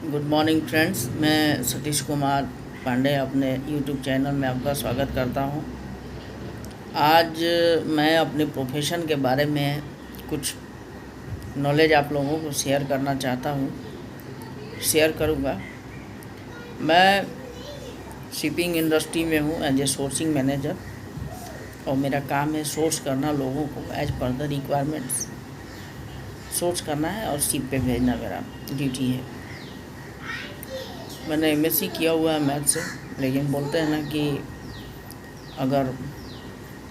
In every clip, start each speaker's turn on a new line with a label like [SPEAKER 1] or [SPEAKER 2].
[SPEAKER 1] Good morning friends, मैं सतीश कुमार पांडे अपने YouTube channel में आपका स्वागत करता हूं। आज मैं अपने प्रोफेशन के बारे में कुछ नॉलेज आप लोगों को शेयर करना चाहता हूं, शेयर करूंगा। मैं शिपिंग इंडस्ट्री में हूं एज ए सोर्सिंग मैनेजर और मेरा काम है सोर्स करना लोगों को as per the requirements source करना है और शिप पे भेजना मेरा ड्यूटी है। मैंने एमएससी किया हुआ है मैथ से, लेकिन बोलते हैं ना कि अगर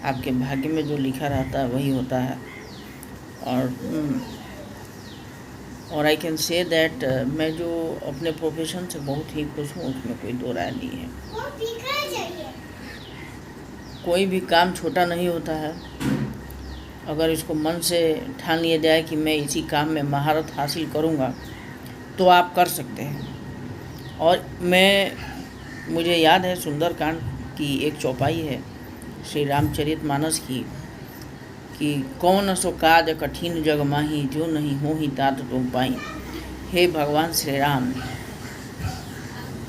[SPEAKER 1] आपके भाग्य में जो लिखा रहता है वही होता है। और आई कैन से दैट मैं जो अपने प्रोफेशन से बहुत ही खुश हूँ, उसमें कोई दो राय नहीं है। कोई भी काम छोटा नहीं होता है। अगर इसको मन से ठान लिया जाए कि मैं इसी काम में महारत हासिल करूँगा तो आप कर सकते हैं। और मुझे याद है सुंदरकांड की एक चौपाई है श्री रामचरितमानस की कि कौन सो काज कठिन जग माही जो नहीं हो ही तात तुम पाई। हे भगवान श्री राम,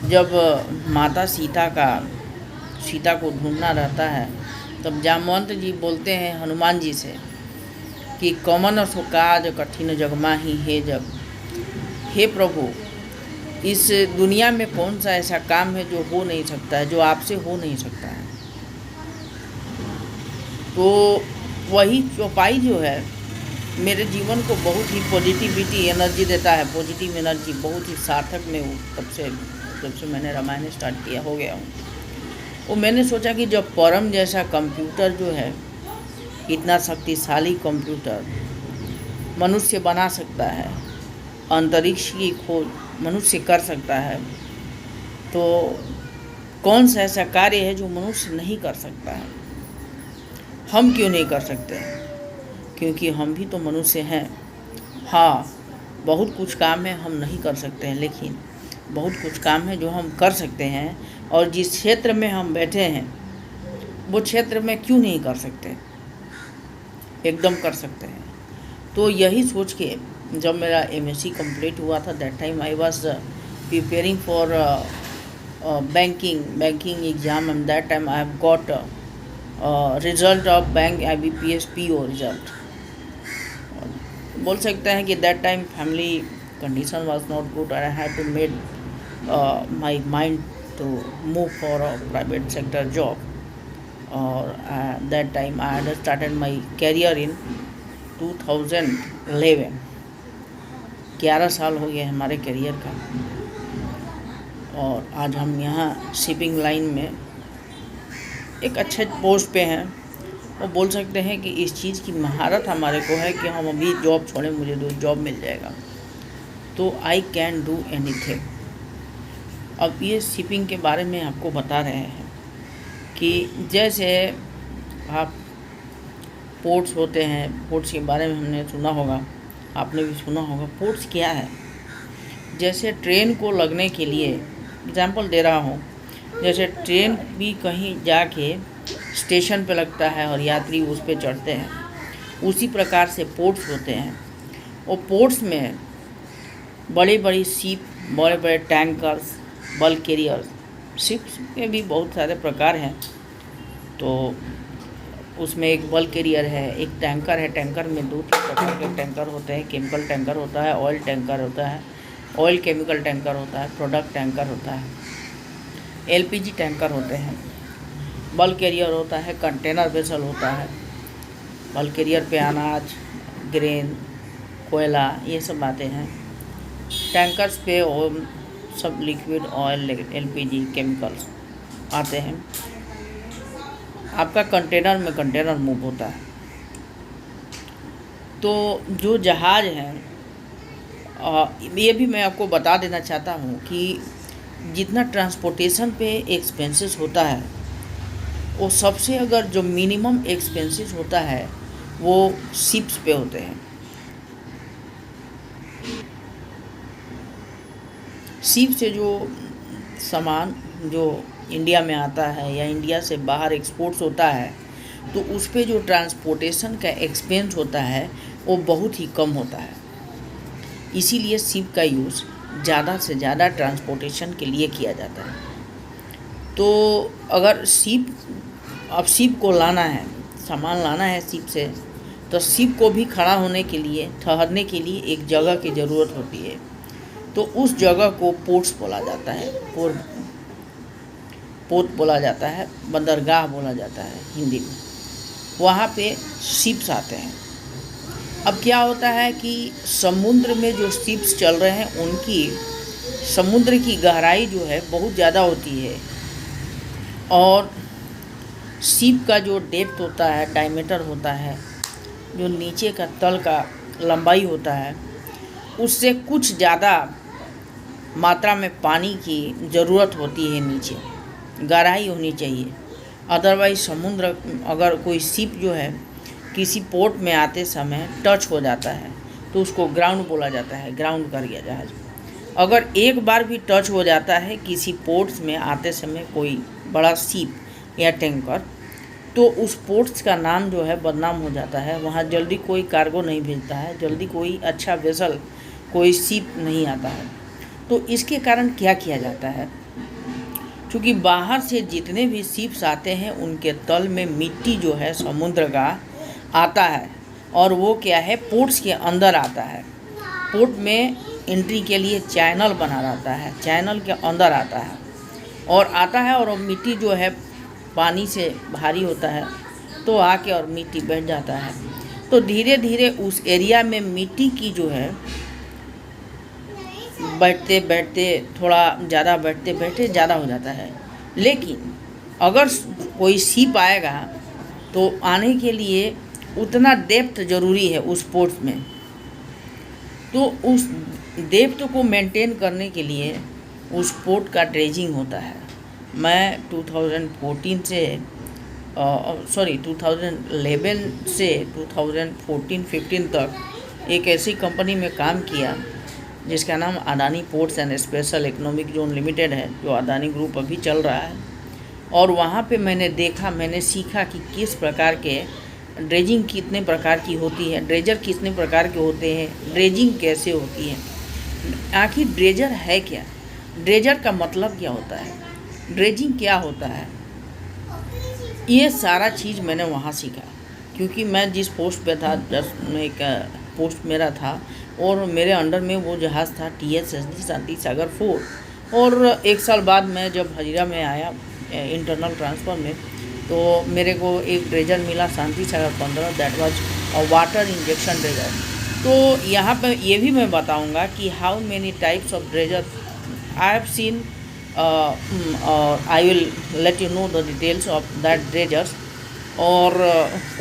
[SPEAKER 1] जब माता सीता को ढूंढना रहता है तब जामवंत जी बोलते हैं हनुमान जी से कि कौन सो काज कठिन जग माही, हे प्रभु, इस दुनिया में कौन सा ऐसा काम है जो हो नहीं सकता है, जो आपसे हो नहीं सकता है। तो वही चौपाई जो है मेरे जीवन को बहुत ही पॉजिटिविटी एनर्जी देता है, पॉजिटिव एनर्जी बहुत ही सार्थक में हूँ। जब से मैंने रामायण स्टार्ट किया हो गया हूँ। वो मैंने सोचा कि जब परम जैसा कंप्यूटर जो है, इतना शक्तिशाली कंप्यूटर मनुष्य बना सकता है, अंतरिक्ष की खोज मनुष्य कर सकता है, तो कौन सा ऐसा कार्य है जो मनुष्य नहीं कर सकता है। हम क्यों नहीं कर सकते हैं? क्योंकि हम भी तो मनुष्य हैं। हाँ, बहुत कुछ काम है हम नहीं कर सकते हैं, लेकिन बहुत कुछ काम है जो हम कर सकते हैं। और जिस क्षेत्र में हम बैठे हैं वो क्षेत्र में क्यों नहीं कर सकते, एकदम कर सकते हैं। तो यही सोच के जब मेरा एमएससी कंप्लीट हुआ था, that time I was preparing for banking exam, and that time I have got result of bank IBPS PO result. बोल सकते हैं कि that time family condition was not good और I had to made my mind to move for a private sector job. और that time I had started my career in 2011। 11 साल हो गए हमारे करियर का, और आज हम यहाँ शिपिंग लाइन में एक अच्छे पोस्ट पे हैं। और बोल सकते हैं कि इस चीज़ की महारत हमारे को है कि हम अभी जॉब छोड़े, मुझे जॉब मिल जाएगा तो आई कैन डू एनीथिंग। अब ये शिपिंग के बारे में आपको बता रहे हैं कि जैसे आप पोर्ट्स होते हैं, पोर्ट्स के बारे में हमने सुना होगा, आपने भी सुना होगा। पोर्ट्स क्या है? जैसे ट्रेन को लगने के लिए एग्जांपल दे रहा हूँ, जैसे ट्रेन भी कहीं जाके स्टेशन पे लगता है और यात्री उस पे चढ़ते हैं, उसी प्रकार से पोर्ट्स होते हैं। और पोर्ट्स में बड़ी बड़ी शिप, बड़े बड़े टैंकर्स, बल्क कैरियर, शिप्स के भी बहुत सारे प्रकार हैं। तो उसमें एक बल्क कैरियर है, एक टैंकर है। टैंकर में 2-3 प्रकार के टैंकर होते हैं। केमिकल टैंकर होता है, ऑयल टैंकर होता है, ऑयल केमिकल टैंकर होता है, प्रोडक्ट टैंकर होता है, LPG टैंकर होते हैं। बल्क कैरियर होता है, कंटेनर वेसल होता है। बल्क कैरियर पे अनाज, ग्रेन, कोयला, ये सब आते हैं। टैंकर्स पे सब लिक्विड ऑयल, LPG केमिकल्स आते हैं। आपका कंटेनर में कंटेनर मूव होता है। तो जो जहाज़ हैं, ये भी मैं आपको बता देना चाहता हूँ कि जितना ट्रांसपोर्टेशन पे एक्सपेंसेस होता है, वो सबसे अगर जो मिनिमम एक्सपेंसेस होता है वो शिप्स पे होते हैं। शिप से जो सामान जो इंडिया में आता है या इंडिया से बाहर एक्सपोर्ट्स होता है, तो उस पे जो ट्रांसपोर्टेशन का एक्सपेंस होता है वो बहुत ही कम होता है। इसीलिए शिप का यूज़ ज़्यादा से ज़्यादा ट्रांसपोर्टेशन के लिए किया जाता है। तो अगर शिप को लाना है, सामान लाना है शिप से, तो शिप को भी खड़ा होने के लिए, ठहरने के लिए एक जगह की ज़रूरत होती है। तो उस जगह को पोर्ट्स बोला जाता है, पोर्ट बोला जाता है, बंदरगाह बोला जाता है हिंदी में। वहाँ पे शिप्स आते हैं। अब क्या होता है कि समुद्र में जो शिप्स चल रहे हैं उनकी समुद्र की गहराई जो है बहुत ज़्यादा होती है, और शिप का जो डेप्थ होता है, डायमीटर होता है, जो नीचे का तल का लंबाई होता है, उससे कुछ ज़्यादा मात्रा में पानी की ज़रूरत होती है। नीचे गहराई होनी चाहिए, अदरवाइज समुद्र, अगर कोई शिप जो है किसी पोर्ट में आते समय टच हो जाता है तो उसको ग्राउंड बोला जाता है, ग्राउंड कर गया जहाज। अगर एक बार भी टच हो जाता है किसी पोर्ट्स में आते समय कोई बड़ा शिप या टैंकर, तो उस पोर्ट्स का नाम जो है बदनाम हो जाता है। वहाँ जल्दी कोई कार्गो नहीं भेजता है, जल्दी कोई अच्छा वेसल, कोई शिप नहीं आता है। तो इसके कारण क्या किया जाता है, क्योंकि बाहर से जितने भी शिप्स आते हैं उनके तल में मिट्टी जो है समुद्र का आता है, और वो क्या है, पोर्ट्स के अंदर आता है। पोर्ट में एंट्री के लिए चैनल बना रहता है, चैनल के अंदर आता है और वो मिट्टी जो है पानी से भारी होता है, तो आके और मिट्टी बैठ जाता है। तो धीरे धीरे उस एरिया में मिट्टी की जो है बैठते बैठते थोड़ा ज़्यादा, बैठते बैठते ज़्यादा हो जाता है। लेकिन अगर कोई शिप आएगा तो आने के लिए उतना डेप्थ ज़रूरी है उस पोर्ट में। तो उस डेप्थ को मेंटेन करने के लिए उस पोर्ट का ड्रेजिंग होता है। मैं 2011 से 2014-15 तक एक ऐसी कंपनी में काम किया जिसका नाम Adani ports and special economic zone limited है, जो अदानी ग्रुप अभी चल रहा है। और वहाँ पे मैंने सीखा कि किस प्रकार के ड्रेजिंग कितने प्रकार की होती है, ड्रेजर कितने प्रकार के होते हैं, ड्रेजिंग कैसे होती है, आखिर ड्रेजर है क्या, ड्रेजर का मतलब क्या होता है, ड्रेजिंग क्या होता है, ये सारा चीज़ मैंने वहाँ सीखा। क्योंकि मैं जिस पोस्ट पे था, एक पोस्ट मेरा था, और मेरे अंडर में वो जहाज़ था TSSD शांति सागर 4। और एक साल बाद मैं जब हजीरा में आया इंटरनल ट्रांसफ़र में, तो मेरे को एक ड्रेजर मिला शांति Sagar 15, that was a water injection dredger. तो यहाँ पे ये भी मैं बताऊँगा कि how many types of dredger I have seen, I will let you know the details of that dredgers, और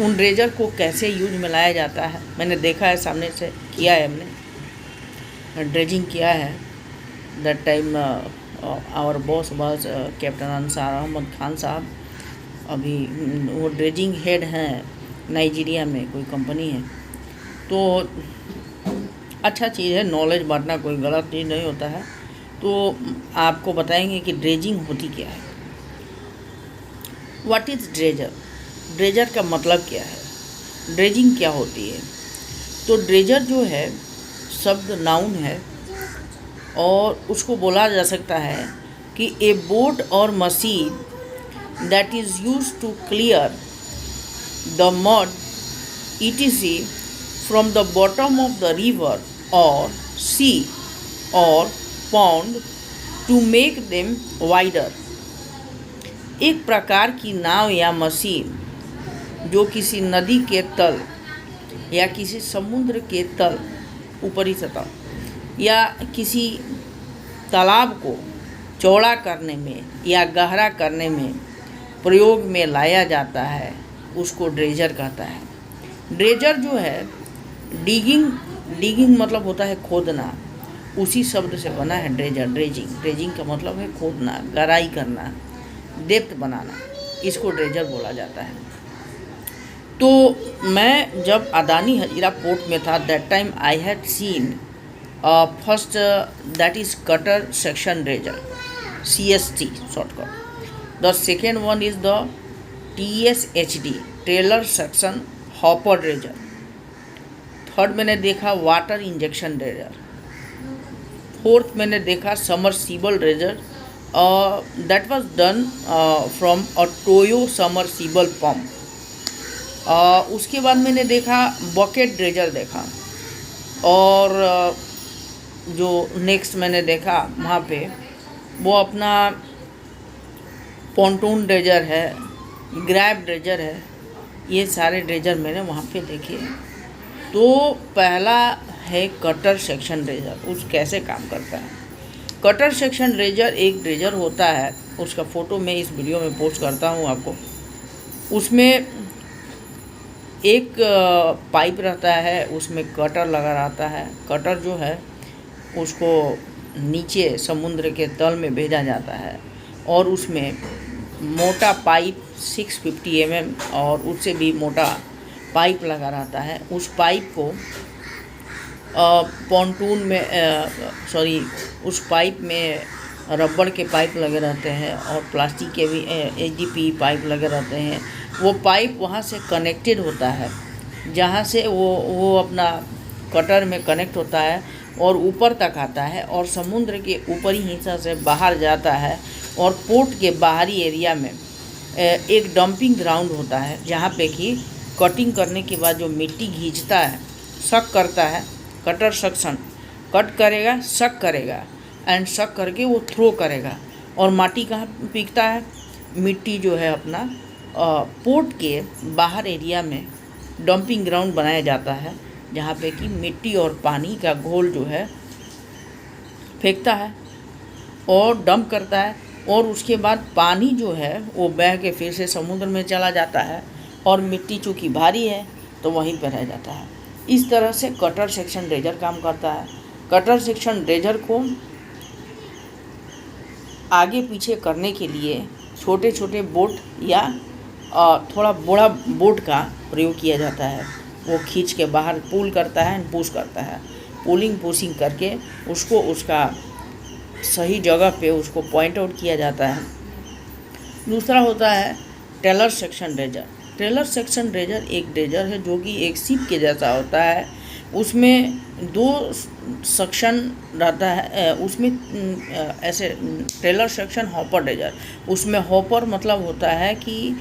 [SPEAKER 1] उन ड्रेजर को कैसे यूज में लाया जाता है मैंने देखा है, सामने से किया है, हमने ड्रेजिंग किया है। That time our boss was captain Ansar Ahmed Khan साहब। अभी वो ड्रेजिंग हेड हैं नाइजीरिया में, कोई कंपनी है। तो अच्छा चीज़ है, नॉलेज बांटना कोई गलत चीज़ नहीं होता है। तो आपको बताएंगे कि ड्रेजिंग होती क्या है। व्हाट इज़ ड्रेजर, ड्रेजर का मतलब क्या है, ड्रेजिंग क्या होती है। तो ड्रेजर जो है शब्द नाउन है, और उसको बोला जा सकता है कि ए बोट और machine that is used to clear the mud etc from the bottom of the river or sea or pond to make them wider। एक प्रकार की नाव या मशीन जो किसी नदी के तल या किसी समुद्र के तल, ऊपरी सतह या किसी तालाब को चौड़ा करने में या गहरा करने में प्रयोग में लाया जाता है, उसको ड्रेजर कहता है। ड्रेजर जो है डिगिंग मतलब होता है खोदना, उसी शब्द से बना है ड्रेजर। ड्रेजिंग का मतलब है खोदना, गहराई करना, डेप्थ बनाना, इसको ड्रेजर बोला जाता है। तो मैं जब अदानी हजीरा पोर्ट में था, that time I had seen first that is cutter section dredger, CST shortcut. The second one is the TSHD trailer section hopper dredger. Third मैंने देखा वाटर इंजेक्शन ड्रेजर। फोर्थ मैंने देखा submersible dredger, that was done from a Toyo submersible pump. उसके बाद मैंने देखा bucket dredger देखा, और जो नेक्स्ट मैंने देखा वहाँ पे वो अपना पॉन्टून ड्रेजर है, ग्रैब ड्रेजर है, ये सारे ड्रेजर मैंने वहाँ पे देखे। तो पहला है कटर सेक्शन ड्रेजर। उस कैसे काम करता है? कटर सेक्शन ड्रेजर एक ड्रेजर होता है, उसका फ़ोटो मैं इस वीडियो में पोस्ट करता हूँ आपको। उसमें एक पाइप रहता है, उसमें कटर लगा रहता है। कटर जो है उसको नीचे समुद्र के तल में भेजा जाता है, और उसमें मोटा पाइप 650 mm और उससे भी मोटा पाइप लगा रहता है। उस पाइप को पॉन्टून में उस पाइप में रबड़ के पाइप लगे रहते हैं और प्लास्टिक के भी HDPE पाइप लगे रहते हैं। वो पाइप वहाँ से कनेक्टेड होता है, जहाँ से वो अपना कटर में कनेक्ट होता है और ऊपर तक आता है, और समुद्र के ऊपरी हिस्सा से बाहर जाता है। और पोर्ट के बाहरी एरिया में एक डंपिंग ग्राउंड होता है, जहाँ पे कि कटिंग करने के बाद जो मिट्टी खींचता है, सक करता है, कटर सक्शन कट करेगा, सक करेगा, एंड सक करके वो थ्रो करेगा। और माटी कहाँ पीकता है? मिट्टी जो है अपना पोर्ट के बाहर एरिया में डंपिंग ग्राउंड बनाया जाता है, जहाँ पे कि मिट्टी और पानी का घोल जो है फेंकता है और डंप करता है। और उसके बाद पानी जो है वो बह के फिर से समुद्र में चला जाता है, और मिट्टी चूँकि भारी है तो वहीं पर रह जाता है। इस तरह से कटर सेक्शन ड्रेजर काम करता है। कटर सेक्शन ड्रेजर को आगे पीछे करने के लिए छोटे छोटे बोट या थोड़ा बड़ा बोट का प्रयोग किया जाता है। वो खींच के बाहर पुल करता है एंड पुश करता है। पुलिंग पुशिंग करके उसको उसका सही जगह पे उसको पॉइंट आउट किया जाता है। दूसरा होता है trailer suction dredger. Trailer suction dredger एक ड्रेजर है जो कि एक शिप के जैसा होता है। उसमें 2 सेक्शन रहता है। उसमें ऐसे टेलर सेक्शन हॉपर ड्रेजर, उसमें हॉपर मतलब होता है कि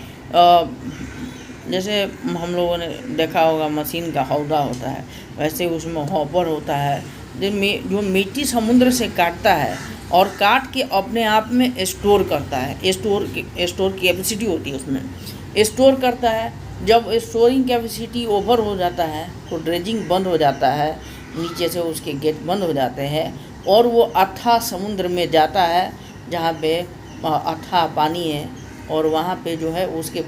[SPEAKER 1] जैसे हम लोगों ने देखा होगा मशीन का हौदा होता है, वैसे उसमें हॉपर होता है जो मिट्टी समुद्र से काटता है और काट के अपने आप में स्टोर करता है। स्टोर कैपेसिटी होती है उसमें, स्टोर करता है। जब स्टोरिंग कैपेसिटी ओवर हो जाता है तो ड्रेजिंग बंद हो जाता है, नीचे से उसके गेट बंद हो जाते हैं और वो अथाह समुद्र में जाता है, जहाँ पे अथाह पानी है, और वहाँ पे जो है उसके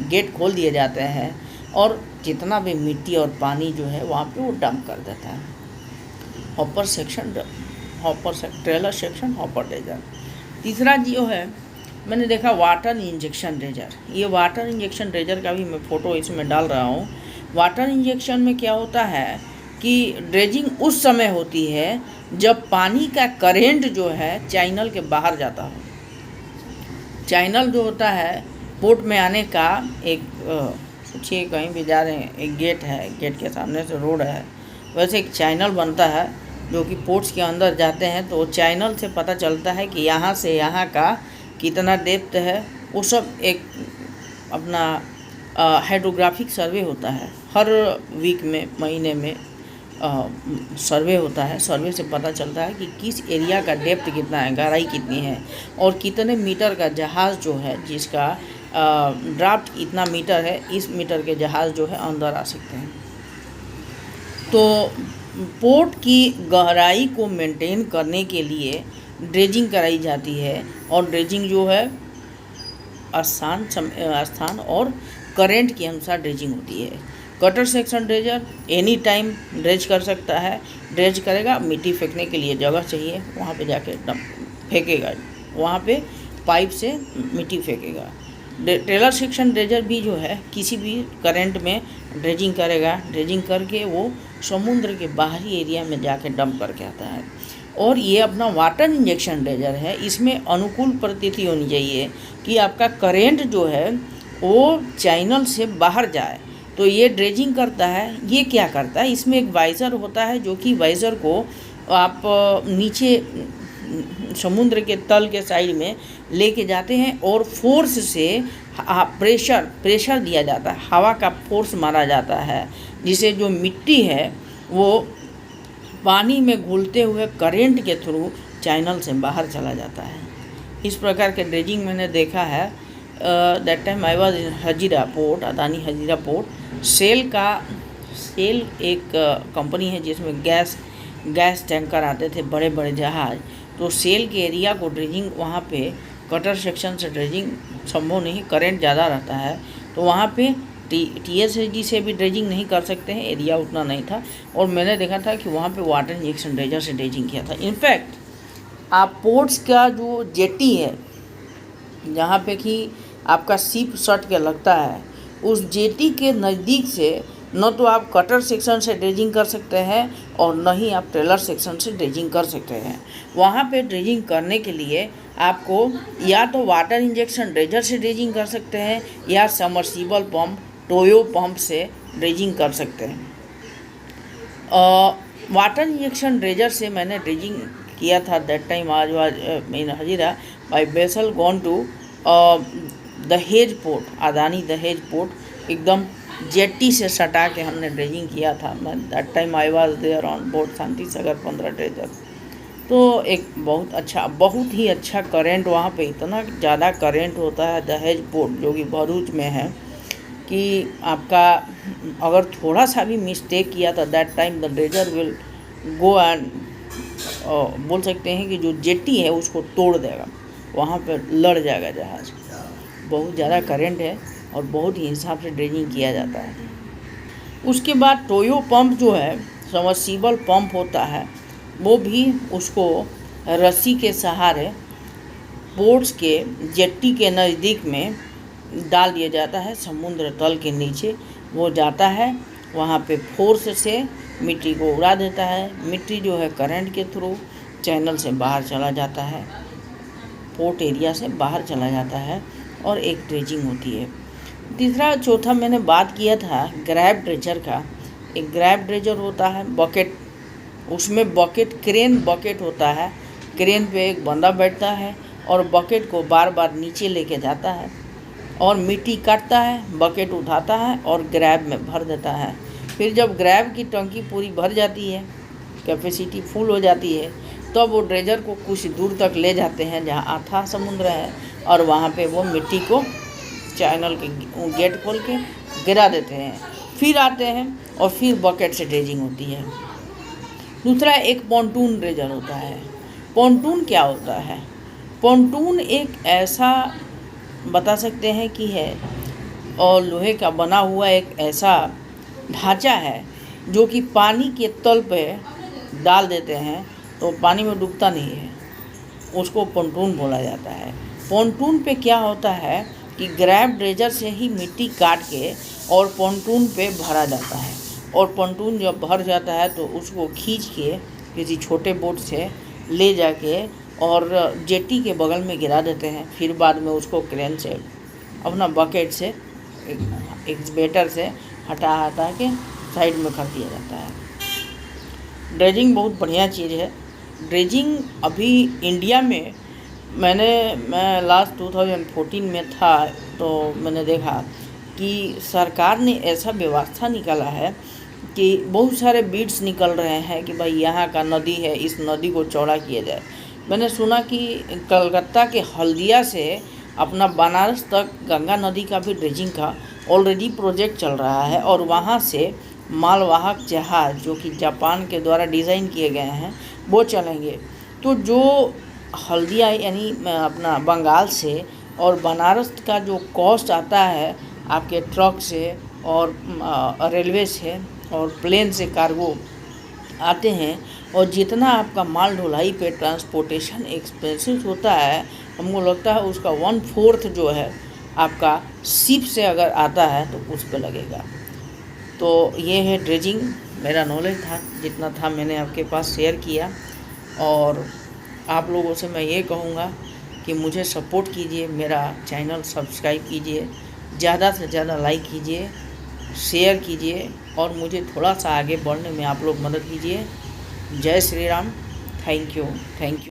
[SPEAKER 1] गेट खोल दिए जाते हैं और जितना भी मिट्टी और पानी जो है वहाँ पे वो डंप कर देता है। Trailer section hopper dredger. तीसरा जो है मैंने देखा वाटर इंजेक्शन ड्रेजर। ये वाटर इंजेक्शन ड्रेजर का भी मैं फ़ोटो इसमें डाल रहा हूँ। वाटर इंजेक्शन में क्या होता है कि ड्रेजिंग उस समय होती है जब पानी का करेंट जो है चैनल के बाहर जाता हो। चैनल जो होता है पोर्ट में आने का एक सोचिए कहीं भी जा रहे हैं, एक गेट है, गेट के सामने से रोड है, वैसे एक चैनल बनता है जो कि पोर्ट्स के अंदर जाते हैं। तो चैनल से पता चलता है कि यहाँ से यहाँ का कितना डेप्थ है। वो सब एक अपना हाइड्रोग्राफिक सर्वे होता है। हर वीक में, महीने में सर्वे होता है। सर्वे से पता चलता है कि किस एरिया का डेप्थ कितना है, गहराई कितनी है, और कितने मीटर का जहाज़ जो है जिसका ड्राफ्ट इतना मीटर है, इस मीटर के जहाज़ जो है अंदर आ सकते हैं। तो पोर्ट की गहराई को मेंटेन करने के लिए ड्रेजिंग कराई जाती है, और ड्रेजिंग जो है स्थान और करंट के अनुसार ड्रेजिंग होती है। Cutter section dredger any time dredge कर सकता है। ड्रेज करेगा, मिट्टी फेंकने के लिए जगह चाहिए, वहाँ पे जाके फेंकेगा, वहाँ पे पाइप से मिट्टी फेंकेगा। टेलर सेक्शन ड्रेजर भी जो है किसी भी करंट में ड्रेजिंग करेगा, ड्रेजिंग करके वो समुद्र के बाहरी एरिया में जाके डंप करके आता है। और ये अपना वाटर इंजेक्शन ड्रेजर है। इसमें अनुकूल परिस्थिति होनी चाहिए कि आपका करेंट जो है वो चैनल से बाहर जाए, तो ये ड्रेजिंग करता है। ये क्या करता है, इसमें एक वाइज़र होता है जो कि वाइज़र को आप नीचे समुद्र के तल के साइड में लेके जाते हैं और फोर्स से प्रेशर दिया जाता है, हवा का फोर्स मारा जाता है, जिसे जो मिट्टी है वो पानी में घुलते हुए करंट के थ्रू चैनल से बाहर चला जाता है। इस प्रकार के ड्रेजिंग मैंने देखा है। That time I was in Hazira port, Adani Hazira port. Shell एक कंपनी है जिसमें गैस टैंकर आते थे, बड़े बड़े जहाज़। तो सेल के एरिया को ड्रेजिंग वहाँ पे कटर सेक्शन से ड्रेजिंग संभव नहीं, करंट ज़्यादा रहता है। तो वहाँ पे TSSG से भी ड्रेजिंग नहीं कर सकते हैं, एरिया उतना नहीं था। और मैंने देखा था कि वहाँ पे वाटर इंजेक्शन ड्रेजर से ड्रेजिंग किया था। इनफैक्ट आप पोर्ट्स का जो जेटी है, जहाँ पे कि आपका शिप सट के लगता है, उस जेटी के नज़दीक से न तो आप कटर सेक्शन से ड्रेजिंग कर सकते हैं और न ही आप ट्रेलर सेक्शन से ड्रेजिंग कर सकते हैं। वहाँ पे ड्रेजिंग करने के लिए आपको या तो वाटर इंजेक्शन ड्रेजर से ड्रेजिंग कर सकते हैं या सबमर्सिबल पंप, टोयो पंप से ड्रेजिंग कर सकते हैं। वाटर इंजेक्शन ड्रेजर से मैंने ड्रेजिंग किया था। दैट टाइम आज इन हजीरा बाई बेसल gone to Dahej port, Adani Dahej port. एकदम जेटी से सटा के हमने ड्रेजिंग किया था। मैं that time I was there on board Shanti Sagar 15 dredger. तो एक बहुत ही अच्छा करंट, वहाँ पे इतना ज़्यादा करंट होता है दहेज पोर्ट, जो कि भरूच में है, कि आपका अगर थोड़ा सा भी मिस्टेक किया था that time the dredger will go and बोल सकते हैं कि जो जेटी है उसको तोड़ देगा, वहाँ पर लड़ जाएगा जहाज़। बहुत ज़्यादा करंट है और बहुत ही हिसाब से ड्रेजिंग किया जाता है। उसके बाद टोयो पंप जो है, सबमर्सिबल पंप होता है, वो भी उसको रस्सी के सहारे पोर्ट्स के जेट्टी के नज़दीक में डाल दिया जाता है, समुद्र तल के नीचे वो जाता है। वहाँ पे फोर्स से मिट्टी को उड़ा देता है। मिट्टी जो है करंट के थ्रू चैनल से बाहर चला जाता है, पोर्ट एरिया से बाहर चला जाता है और एक ड्रेजिंग होती है। तीसरा चौथा मैंने बात किया था ग्रैब ड्रेजर का। एक ग्रैब ड्रेजर होता है, बकेट, उसमें क्रेन बकेट होता है। क्रेन पे एक बंदा बैठता है और बकेट को बार बार नीचे लेके जाता है और मिट्टी काटता है, बकेट उठाता है और ग्रैब में भर देता है। फिर जब ग्रैब की टंकी पूरी भर जाती है, कैपेसिटी फुल हो जाती है, तो वो ड्रेजर को कुछ दूर तक ले जाते हैं जहाँ अथाह समुद्र है, और वहाँ पे वो मिट्टी को चैनल के गेट खोल के गिरा देते हैं। फिर आते हैं और फिर बकेट से ड्रेजिंग होती है। दूसरा एक पॉन्टून ड्रेजर होता है। पॉन्टून क्या होता है? पॉन्टून एक ऐसा बता सकते हैं कि है और लोहे का बना हुआ एक ऐसा ढांचा है जो कि पानी के तल पे डाल देते हैं तो पानी में डूबता नहीं है, उसको पॉन्टून बोला जाता है। पॉन्टून पे क्या होता है कि ग्रैब ड्रेजर से ही मिट्टी काट के और पॉन्टून पे भरा जाता है, और पॉन्टून जब भर जाता है तो उसको खींच के किसी छोटे बोट से ले जाके और जेटी के बगल में गिरा देते हैं। फिर बाद में उसको क्रेन से अपना बकेट से एक्सवेटर से हटा के साइड में कर दिया जाता है। ड्रेजिंग बहुत बढ़िया चीज़ है। ड्रेजिंग अभी इंडिया में मैं लास्ट 2014 में था तो मैंने देखा कि सरकार ने ऐसा व्यवस्था निकाला है कि बहुत सारे बीड्स निकल रहे हैं कि भाई यहाँ का नदी है, इस नदी को चौड़ा किया जाए। मैंने सुना कि कलकत्ता के हल्दिया से अपना बनारस तक गंगा नदी का भी ड्रेजिंग का ऑलरेडी प्रोजेक्ट चल रहा है, और वहाँ से मालवाहक जहाज़ जो कि जापान के द्वारा डिज़ाइन किए गए हैं वो चलेंगे। तो जो हल्दिया यानी अपना बंगाल से और बनारस का जो कॉस्ट आता है आपके ट्रक से और रेलवे से और प्लेन से कार्गो आते हैं, और जितना आपका माल ढुलाई पे ट्रांसपोर्टेशन एक्सपेंसेस होता है, हमको लगता है उसका 1/4 जो है आपका शिप से अगर आता है तो उस पर लगेगा। तो ये है ड्रेजिंग। मेरा नॉलेज था, जितना था मैंने आपके पास शेयर किया, और आप लोगों से मैं ये कहूँगा कि मुझे सपोर्ट कीजिए, मेरा चैनल सब्सक्राइब कीजिए, ज़्यादा से ज़्यादा लाइक कीजिए, शेयर कीजिए, और मुझे थोड़ा सा आगे बढ़ने में आप लोग मदद कीजिए। जय Shri Ram. Thank you, thank you.